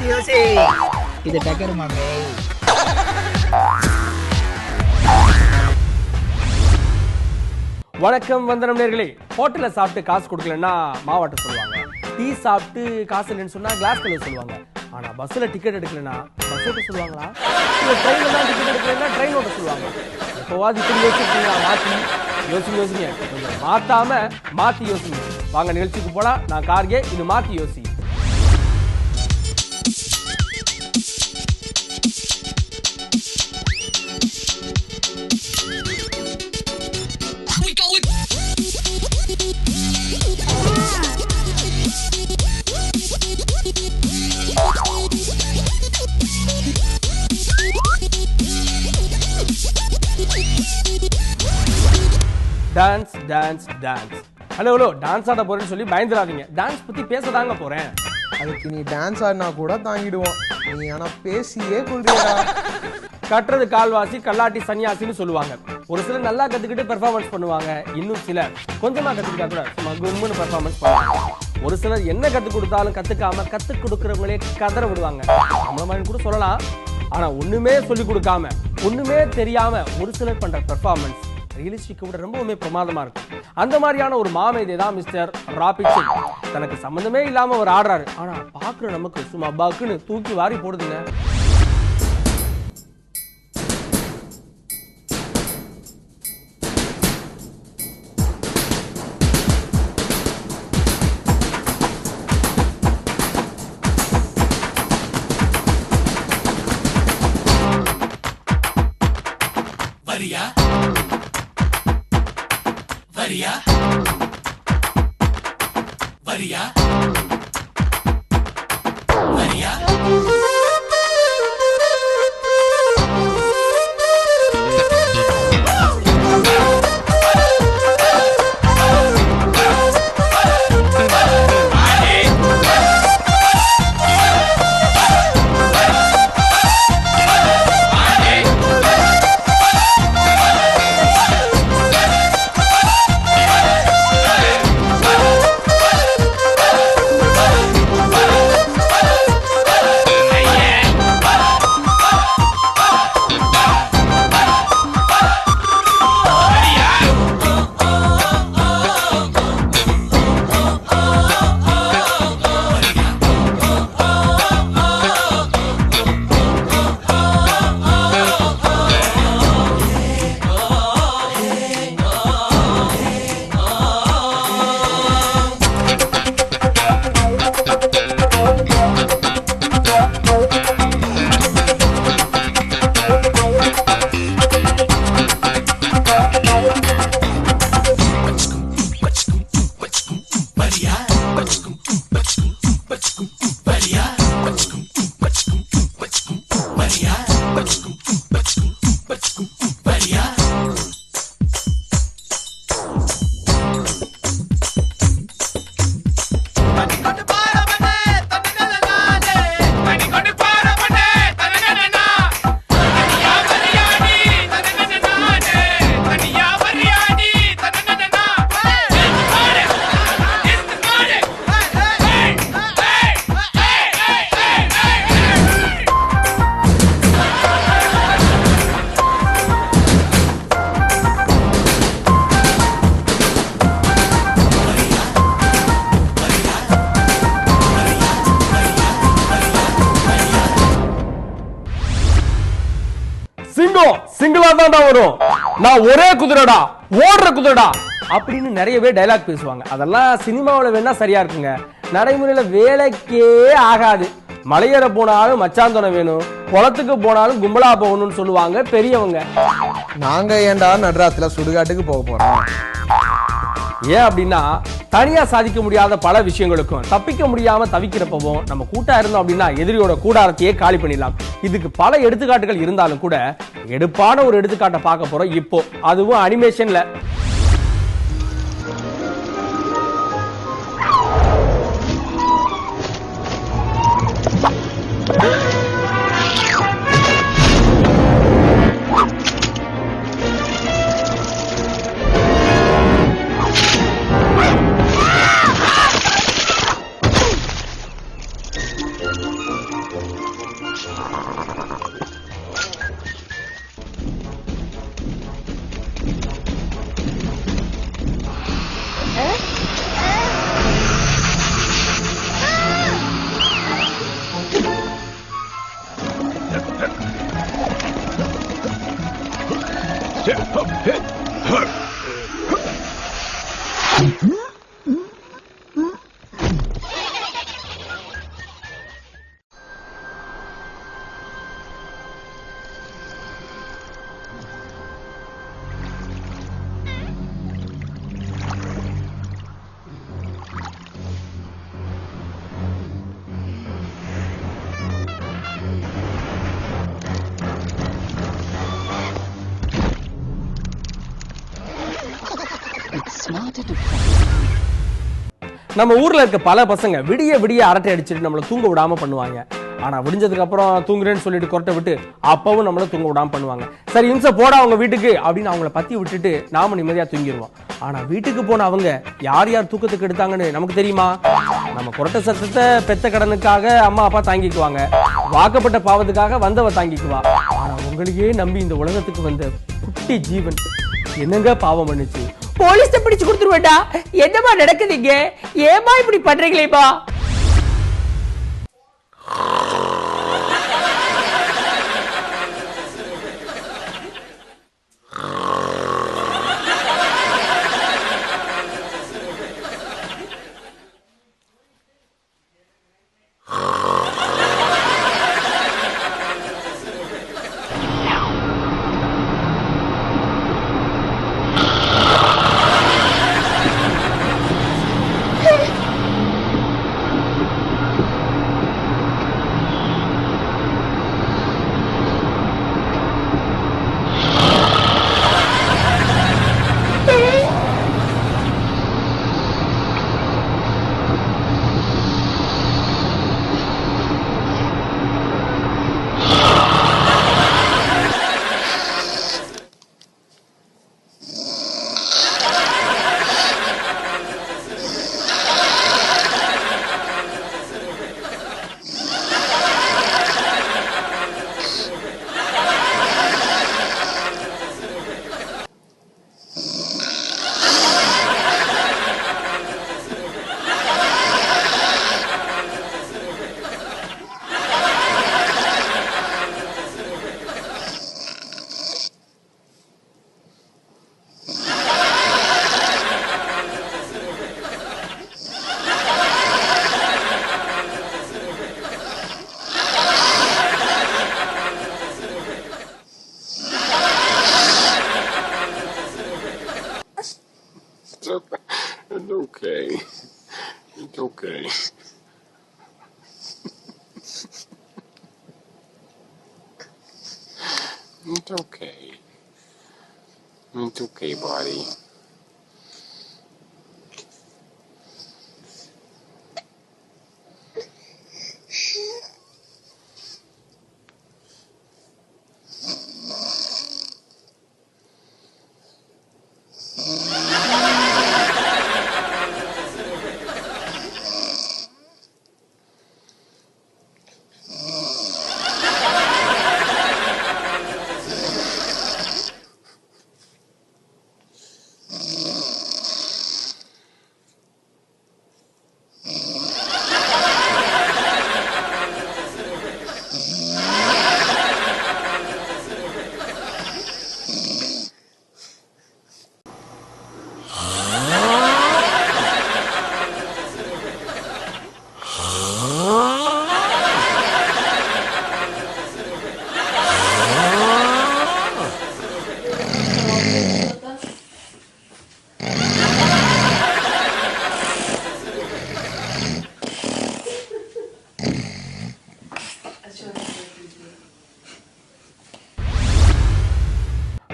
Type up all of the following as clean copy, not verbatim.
மாத்தி யோசி. இது டக்கர் மாமே. வணக்கம் வந்தனம் நேர்களே. ஹோட்டல்ல சாப்பிட்டு காசு கொடுக்கலன்னா மாவாட்ட சொல்லுவாங்க. டீ சாப்பிட்டு காசு இல்லைன்னு சொன்னா கிளாஸ் கழுவ சொல்லுவாங்க. ஆனா பஸ்ல டிக்கெட் எடுக்கலன்னா பஸ் ஓட்ட சொல்லுவாங்களா? இல்ல ட்ரெயின்ல தான் டிக்கெட் எடுக்கலன்னா ட்ரெயின் ஓட்ட சொல்லுவாங்க. எப்போவாது இப்படி யோசிச்சிருக்கீங்களா? மாத்தி யோசிங்க. மாத்தாம மாத்தி யோசிங்க. வாங்க நிகழ்ச்சிக்கு போலாம். நான் கார்கே. இது மாத்தி யோசி. Dance dance dance. Hello dance ஆட போறேன்னு சொல்லி பயந்துடாதீங்க. டான்ஸ் பத்தி பேசதாங்க போறேன். அதுக்கு நீ டான்ஸ் ஆடினா கூட தாங்கிடுவோம். நீ ஆனா பேசியே கொள்றியா? கட்டுறது கால்வாசி கல்லாட்டி சன்னியாசின்னு சொல்லுவாங்க. ஒரு சிலர் நல்லா கத்துக்கிட்டு பெர்ஃபார்மன்ஸ் பண்ணுவாங்க. இன்னும் சிலர் கொஞ்சமா கத்துக்கிட்டா கூட சும்மா கும்முன்னு பெர்ஃபார்மன்ஸ் பண்ணுவாங்க. ஒரு சிலர் என்ன கத்துக் கொடுத்தாலும் கத்துக்காம கத்துக் கொடுக்கறவங்களே கதற விடுவாங்க. நம்மள மாதிரி கூட சொல்லலாம். ஆனா ஒண்ணுமே சொல்லி கொடுக்காம ஒண்ணுமே தெரியாம ஒரு சிலர் பண்ற பெர்ஃபார்மன்ஸ் ரியலிஸ்டிக்கை விட ரொம்பவுமே பிரமாதமா இருக்கும். அந்த மாதிரியான ஒரு மாமேதை தான் மிஸ்டர் ராபிட் சிங். தனக்கு சம்பந்தமே இல்லாம அவர் ஆடுறாரு. ஆனா பாக்குற நமக்கு சும்மா பாக்குன்னு தூக்கி வாரி போடுதுங்க. வரியா வரியா வரியா வரியா சிங்கிளா தான் வரும். நான் ஒரே குதிரைடா, ஓடுற குதிரைடா அப்படின்னு நிறையவே டைலாக் பேசுவாங்க. அதெல்லாம் சினிமாவில் வேணா சரியா இருக்குங்க. நடைமுறையில வேலைக்கே ஆகாது. மலையேற போனாலும் மச்சாந்தோணம் வேணும், குளத்துக்கு போனாலும் கும்பலா போகணும்னு சொல்லுவாங்க பெரியவங்க. நாங்க ஏன்டா நடுராத்துல சுடுகாட்டுக்கு போக போறோம்? ஏன் அப்படின்னா தனியா சாதிக்க முடியாத பல விஷயங்களுக்கும் தப்பிக்க முடியாம தவிக்கிறப்பவும் நம்ம கூட்டா இருந்தோம் அப்படின்னா எதிரியோட கூடாரத்தையே காலி பண்ணிடலாம். இதுக்கு பல எடுத்துக்காட்டுகள் இருந்தாலும் கூட எடுப்பான ஒரு எடுத்துக்காட்டை பார்க்க போறோம் இப்போ, அதுவும் அனிமேஷன்ல. நம்ம ஊர்ல இருக்க பல பசங்க விடிய விடிய அரட்டை அடிச்சுட்டு நம்மள தூங்க விடாம பண்ணுவாங்க. ஆனா விடிஞ்சதுக்கு அப்புறம் தூங்குறேன்னு சொல்லிட்டு கொரட்டை விட்டு அப்பவும் நம்மள தூங்க விடாம பண்ணுவாங்க. சரி இம்சை போடா அவங்க வீட்டுக்கு அப்படின்னு அவங்கள பத்தி விட்டுட்டு நாம நிம்மதியா தூங்கிடுவோம். ஆனா வீட்டுக்கு போன அவங்க யார் யார் தூக்கத்துக்கு எடுத்தாங்கன்னு நமக்கு தெரியுமா? நம்ம கொரட்டை சத்தத்தை பெத்த கடனுக்காக அம்மா அப்பா தாங்கிக்குவாங்க, வாக்கப்பட்ட பாவத்துக்காக வந்தவ தாங்கிக்குவா. ஆனா உங்களையே நம்பி இந்த உலகத்துக்கு வந்த குட்டி ஜீவன் என்னங்க பாவம் பண்ணுச்சு? போலீஸ் பிடிச்சு கொடுத்துருவேண்டா. என்னமா நடக்குதுங்க? ஏமா இப்படி பண்றீங்களேப்பா? It's okay. It's okay. It's okay. It's okay, buddy.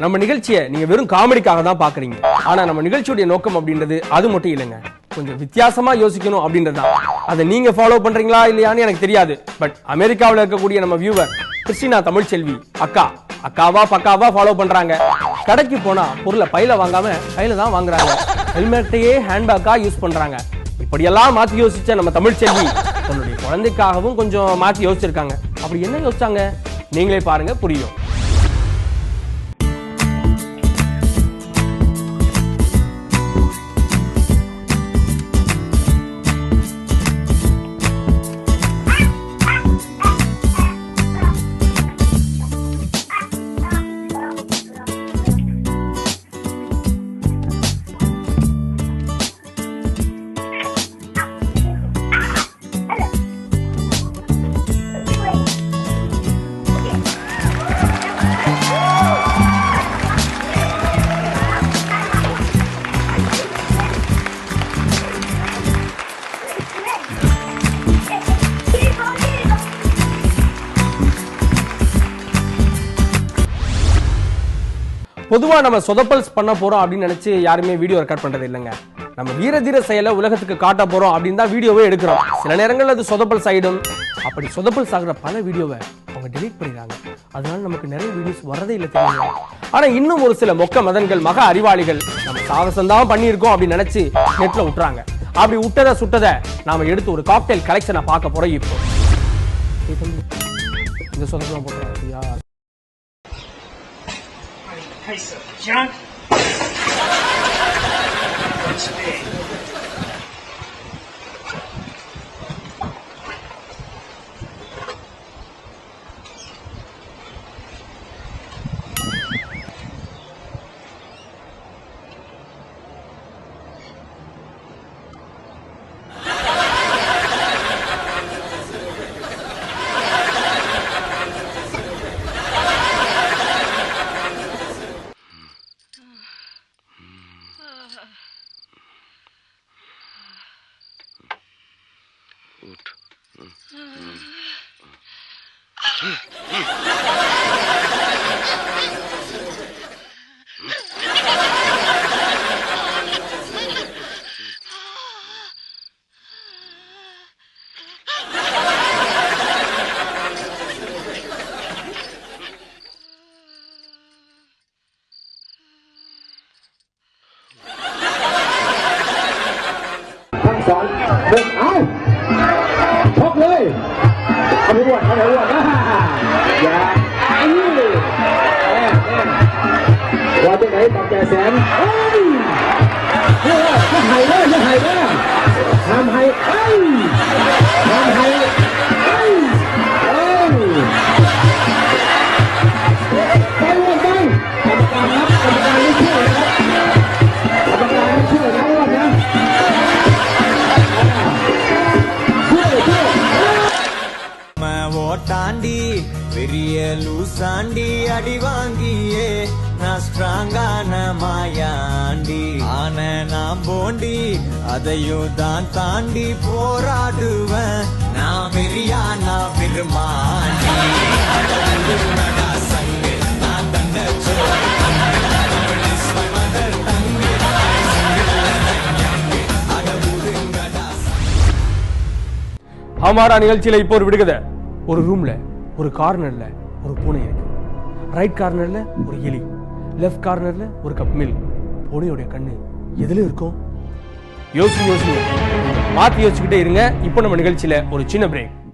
நம்ம நிகழ்ச்சியை நீங்க வெறும் காமெடிக்காக தான் பாக்குறீங்க. ஆனா நம்ம நிகழ்ச்சியுடைய நோக்கம் அப்படின்றது அது மட்டும் இல்லைங்க, கொஞ்சம் வித்தியாசமா யோசிக்கணும் அப்படின்றதுதான். அதை நீங்க ஃபாலோ பண்றீங்களா இல்லையான்னு எனக்கு தெரியாது. பட் அமெரிக்காவில் இருக்கக்கூடிய நம்ம வியூவர் கிறிஸ்டினா தமிழ்ச்செல்வி அக்காவா பக்காவா ஃபாலோ பண்றாங்க. கடைக்கு போனா பொருளை பையில வாங்காம கையில தான் வாங்குறாங்க. ஹெல்மெட்டையே ஹேண்ட்பேக்கா யூஸ் பண்றாங்க. இப்படியெல்லாம் மாத்தி யோசிச்ச நம்ம தமிழ்ச்செல்வி தன்னுடைய குழந்தைக்காகவும் கொஞ்சம் மாத்தி யோசிச்சிருக்காங்க. அப்படி என்ன யோசிச்சாங்க நீங்களே பாருங்க, புரியும். பொதுவா நம்ம சொதப்பல்ஸ் பண்ண போறோம் அப்படின்னு நினைச்சு யாருமே வீடியோ ரெக்கார்ட் பண்றது இல்லைங்க. நம்ம வீர தீர செயலை உலகத்துக்கு காட்ட போறோம் அப்படின்னு தான் வீடியோவே எடுக்கிறோம். சில நேரங்கள் அது சொதப்பல் ஆயிடும். அப்படி சொதப்பல் சாகுற பல வீடியோவை அவங்க டெலீட் பண்ணிடுறாங்க. அதனால நமக்கு நிறைய வீடியோஸ் வரதே இல்லை தெரியுமா? ஆனா இன்னும் ஒரு சில மொக்க மதன்கள் மக அறிவாளிகள் நம்ம சாகசம் தான் பண்ணியிருக்கோம் அப்படின்னு நினைச்சு நெட்ல விட்டுறாங்க. அப்படி விட்டதை சுட்டதை நாம எடுத்து ஒரு காக்டெயில் கலெக்ஷனை பார்க்க போறோம். இப்போ இந்த சொதப்பலாம் போட்டுறாங்க. Hey, sir, John. What's big? Chốcเลยเอาไปบวชเอาไปบวชนะอย่าว่าจะไหนตับแก่แสนเฮ้ยจะหายเลยจะหายเลยทำให้เฮ้ยทำให้เฮ้ยเฮ้ยไปวนไปกรรมการนับกรรมการไม่เชื่อนะครับกรรมการไม่เชื่อนะว่านะதாண்டி பெரிய லூசாண்டி அடி வாங்கியே நான் ஸ்ட்ராங்கான மாயாண்டி ஆன நான் போண்டி அதையும் தான் தாண்டி போராடுவேன் நான் பெரியா நான் பெருமாண்டி நான் தந்த ஹமாரா நிகழ்ச்சியில இப்போ ஒரு விடுகதை. ஒரு ரூம்ல ஒரு கார்னர்ல ஒரு பூனை இருக்கு. ரைட் கார்னர்ல ஒரு எலி, லெஃப்ட் கார்னர்ல ஒரு கப் மில்க். பூனையோட கண்ணு எதுல இருக்கும்? யோசிச்சு மாத்தி யோசிச்சுக்கிட்டே இருங்க. இப்போ நம்ம நிகழ்ச்சியில ஒரு சின்ன பிரேக்.